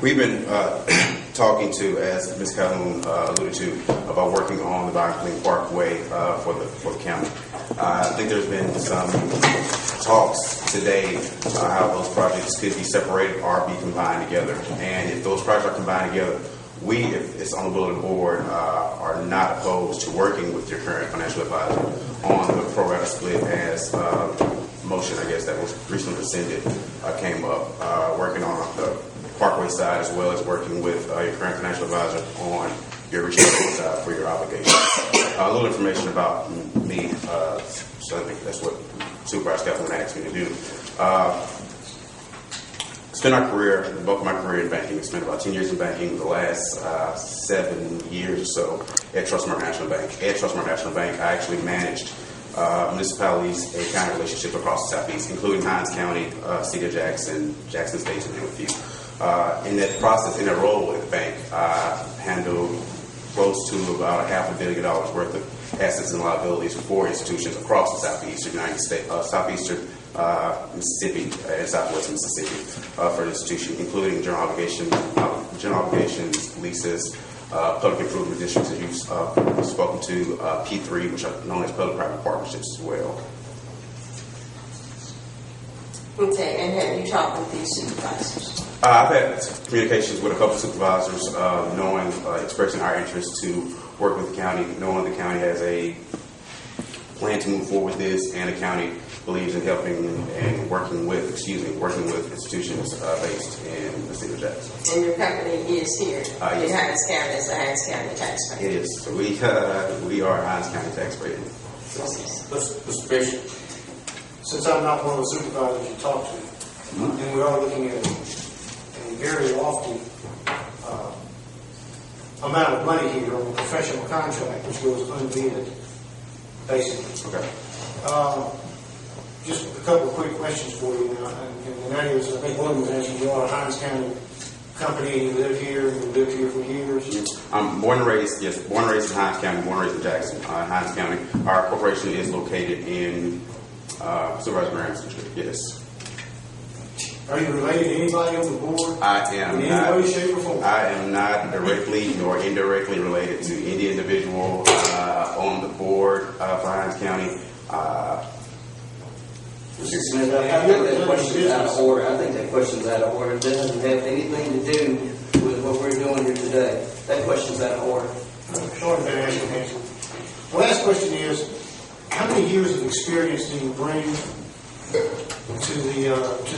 We've been talking to, as Ms. Calhoun alluded to, about working on the Byron Clean Parkway for the county. I think there's been some talks today how those projects could be separated or be combined together. And if those projects are combined together, we, if it's on the will of the board, are not opposed to working with your current financial advisor on the pro rata split as motion, I guess, that was recently rescinded came up, working on the Parkway side as well as working with your current financial advisor on your restructuring side for your obligations. A little information about me, so I think that's what Supervisor Calhoun asked me to do. Spent our career, the bulk of my career in banking. I spent about 10 years in banking, the last 7 years or so at Trustmark National Bank. At Trustmark National Bank, I actually managed municipalities and county relationships across the Southeast, including Hinds County, City of Jackson, Jackson State, to name a few. In that process, in that role at the bank, I handled close to about $500 million worth of assets and liabilities for 4 institutions across the Southeastern United States, Southeastern Mississippi and Southwest Mississippi for the institution, including general obligations, leases, public improvement districts that you've spoken to, P3, which are known as public-private partnerships as well. Okay, and have you talked with these supervisors? I've had communications with a couple of supervisors, expressing our interest to work with the county, knowing the county has a plan to move forward with this, and the county believes in helping and working with institutions based in the city of Jackson. And your company is here in Hinds County as a Hinds County taxpayer? It is. So we are Hinds County taxpayer. Mr. Bishop, since I'm not one of the supervisors you talk to, and we are looking at a very lofty amount of money here on a professional contract, which goes unbid, basically. Okay. Just a couple of quick questions for you now, and that is, I think one of them was answered. You are a Hinds County company, and you live here, and you've lived here for years? I'm born and raised in Hinds County, born and raised in Jackson, Hinds County. Our corporation is located in Supervisor Graham's district, yes. Are you related to anybody on the board? I am in not. Any way, shape, or form? I am not directly nor indirectly related to any individual on the board for Hinds County. Mr. Smith, I think that question's out of order. I think that question's out of order. It doesn't have anything to do with what we're doing here today. That question's out of order. Short been asked and answered. The last question is, how many years of experience do you bring to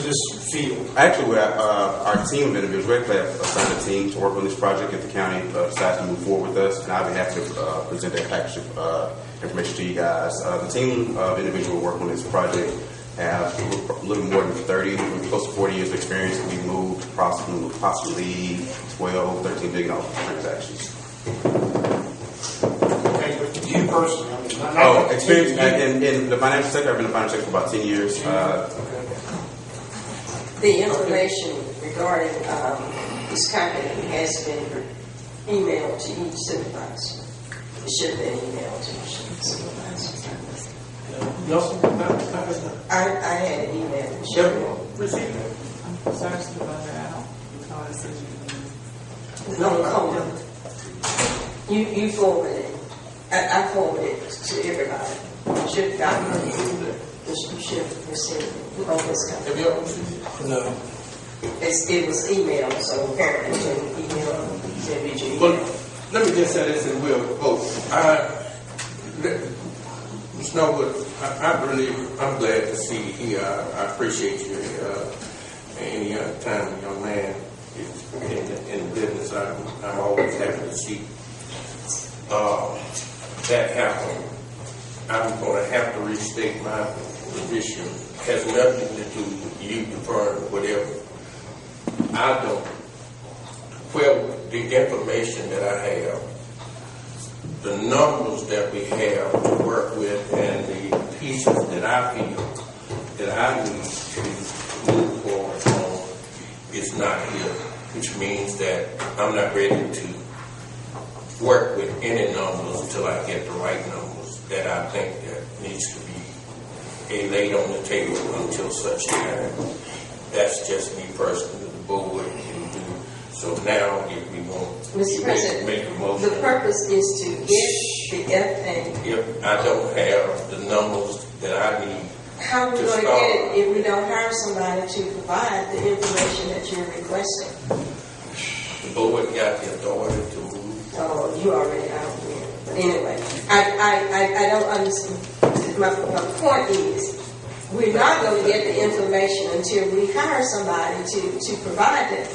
this field? Actually, our team of individuals, we actually have assigned a team to work on this project if the county decides to move forward with us, and I'll be happy to present that package of information to you guys. The team of individuals who work on this project have a little more than 30, close to 40 years of experience. We moved possibly 12, $13 billion transactions. Okay, but you personally, Experience in the financial sector. I've been in the financial sector for about 10 years. The information regarding this company has been emailed to each supervisor. It should have been emailed to each supervisor. No, I had an email. Sure. Received it. I'm sorry, Supervisor. I don't see you. No, hold on. You forwarded it. I forwarded it to everybody. You should have gotten it. You should have received it on this company. Have you ever received it? No. It was emailed, so apparently you emailed. Well, let me just say this and we'll vote. Ms. Norwood, I'm glad to see you here. I appreciate you. Any time a young man is in business, I'm always happy to see that happen. I'm going to have to restate my position. It has nothing to do with you, the firm, whatever. I don't. Well, the information that I have, the numbers that we have to work with, and the pieces that I feel that I need to move forward on is not here, which means that I'm not ready to work with any numbers until I get the right numbers that I think that needs to be laid on the table until such time. That's just me personally. The board now if we want Mr. to President, make a motion. the purpose is to get the FA. If I don't have the numbers that I need, How are we To going to start. get it if we don't hire somebody to provide the information that you're requesting? the board got the authority to move. Oh, you already out there. But anyway, I don't understand. My point is, we're not going to get the information until we hire somebody to provide it.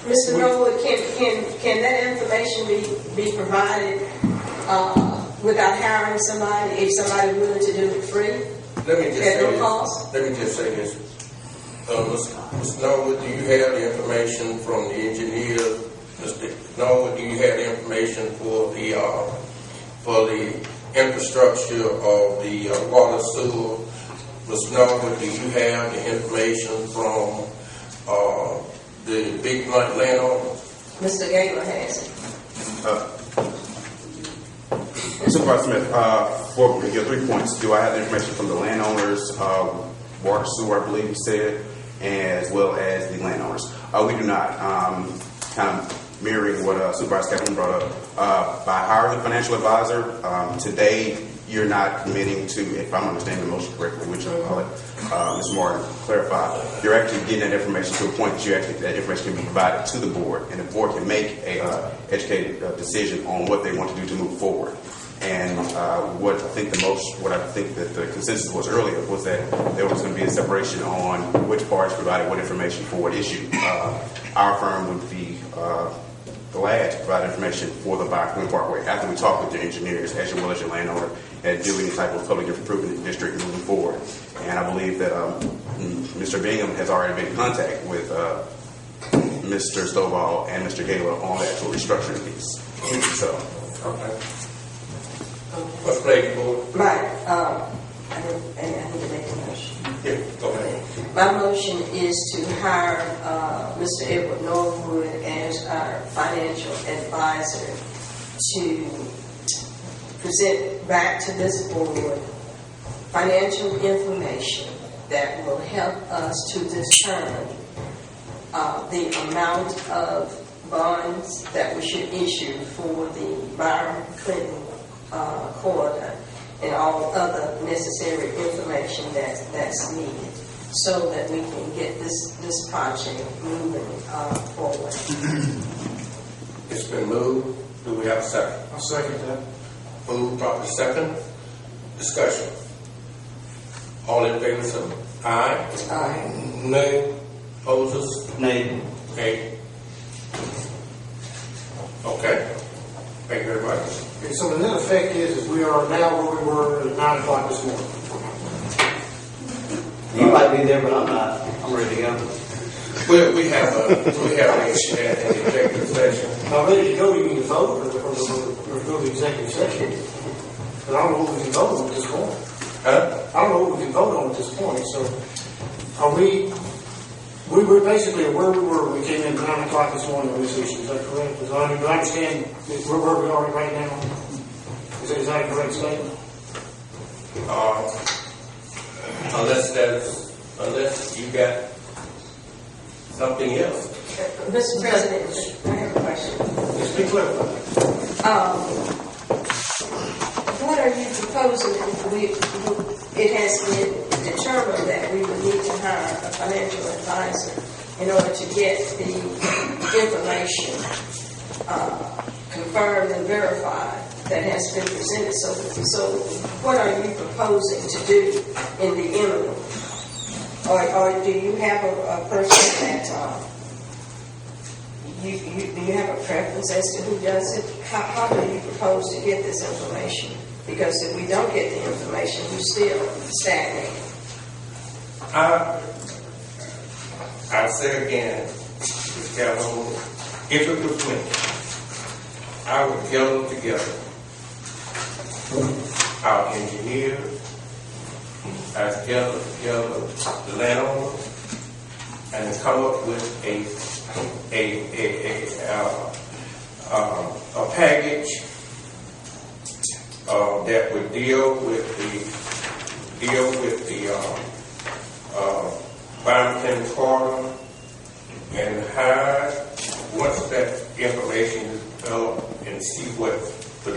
Mr. Norwood, can that information be provided without hiring somebody, if somebody's willing to do it free? Let me just At say no this. cost? Let me just say this. Mr. Norwood, do you have the information from the engineer? Mr. Norwood, do you have the information for the infrastructure of the water sewer? Mr. Norwood, do you have the information from the big landowners? Mr. Gaylor has it. Supervisor Smith, for your 3 points, do I have the information from the landowners, water sewer, I believe you said, as well as the landowners? We do not. Kind of mirroring what Supervisor Kaplan brought up. By hiring a financial advisor, today you're not committing to, if I'm understanding the motion correctly, which I'll let Ms. Martin clarify, you're actually getting that information to a point that that information can be provided to the board, and the board can make a educated decision on what they want to do to move forward. And what I think that the consensus was earlier was that there was going to be a separation on which parties provided what information for what issue. Our firm would be glad to provide information for the Bioclean Parkway after we talk with your engineers, as well as your landowner, and do any type of public improvement district moving forward. And I believe that Mr. Bingham has already been in contact with Mr. Stovall and Mr. Gaylor on the actual restructuring piece. So, Okay. What's the pleasure, board? Right. I need to make a motion. Yeah, go ahead. My motion is to hire Mr. Edward Norwood as our financial advisor to present back to this board financial information that will help us to determine the amount of bonds that we should issue for the Byron Clinton corridor and all other necessary information that's needed, so that we can get this project moving forward. It's been moved. Do we have a second? I'll second that. Moved, properly second. Discussion. All in favor, say aye. Aye. Nay. Opposers? Nay. Nay. Okay. Thank you very much. Okay, so the net effect is we are now where we were at 9 o'clock this morning. You might be there, but I'm not. I'm ready to go. We have an executive session. Now, ready to go, you need to vote or go to the executive session. But I don't know what we can vote on at this point. Huh? I don't know what we can vote on at this point. So are we were basically where we were when we came in at 9 o'clock this morning on this issue. Is that correct? Do I understand where we are right now? Is that a correct statement? Unless you got something else. Mr. President, I have a question. Just be clear. What are you proposing? It has been determined that we would need to hire a financial advisor in order to get the information confirmed and verified that has been presented. So what are you proposing to do in the interim? Or do you have a person that do you have a preference as to who does it? How do you propose to get this information? Because if we don't get the information, we're still stagnating. I'll say again, Mr. Calhoun, if it was me, I would gather together our engineers, I'd gather together the landowners, and come up with a package that would deal with the Byron Corridor and how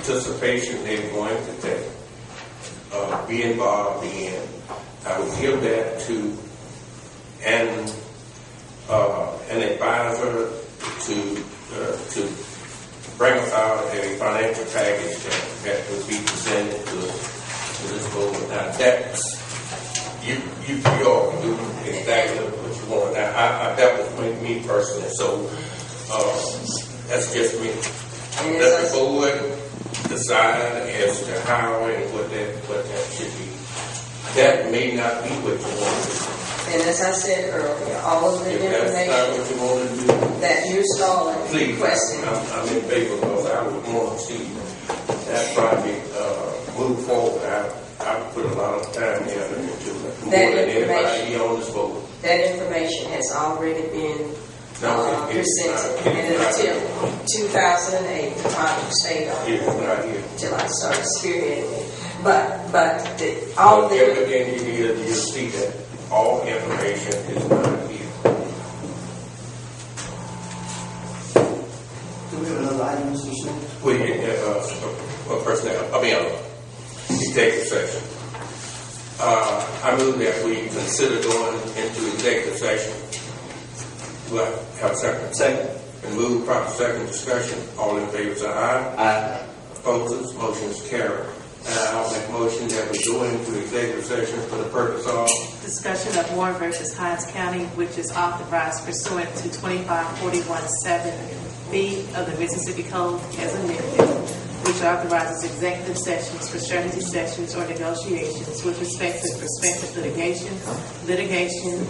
participation they're going to take, be involved in, I would give that to an advisor to bring about a financial package that would be presented to this board. Now that's you all can do exactly what you want. Now that was me personally. So that's just me. Let the board decide as to how and what that should be. That may not be what you want to do. And as I said earlier, all of the If that's not information what you want to do, that you're stalling, please, requesting, I'm in favor because I would want to see that project move forward. I would put a lot of time and effort into it, more than anybody on this board. that information has already been presented. And until 2008, the project stayed on until I started spearheading it. But all the everything you need, you see that all information is not here. Do we have another item, Mr. Smith? We have a personnel, executive session. I move that we consider going into executive session. Do I have a second? Second. And move proper second discussion. All in favor say aye. Aye. Opposed, motion is carried. And I'll make a motion that we go into executive session for the purpose of Discussion of Warren versus Hinds County, which is authorized pursuant to 2541(7)B of the Mississippi Code as amended, which authorizes executive sessions for strategy sessions or negotiations with respect to prospective litigation,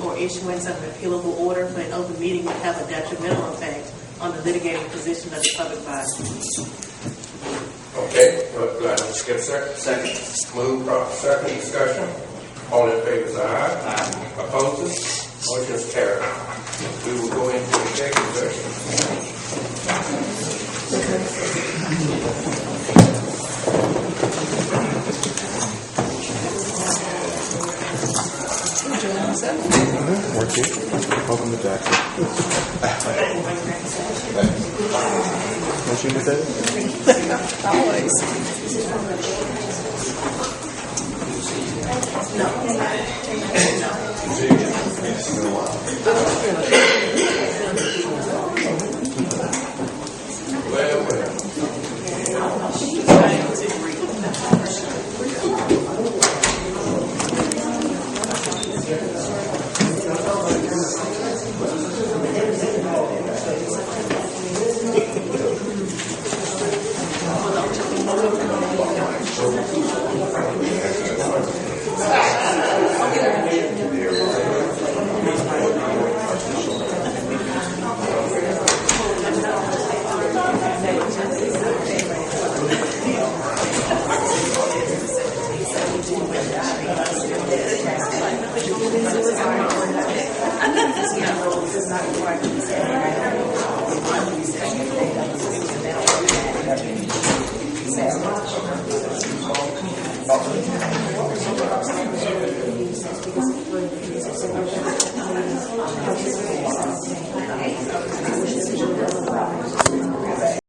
or issuance of an appealable order for an open meeting would have a detrimental effect on the litigating position of the public body. okay. Do I skip second? Second. Move proper second discussion. All in favor say aye. Aye. Opposed, motion is carried. We will go into executive session. Work it. Welcome to Jackson. Motion to say? Always. Well,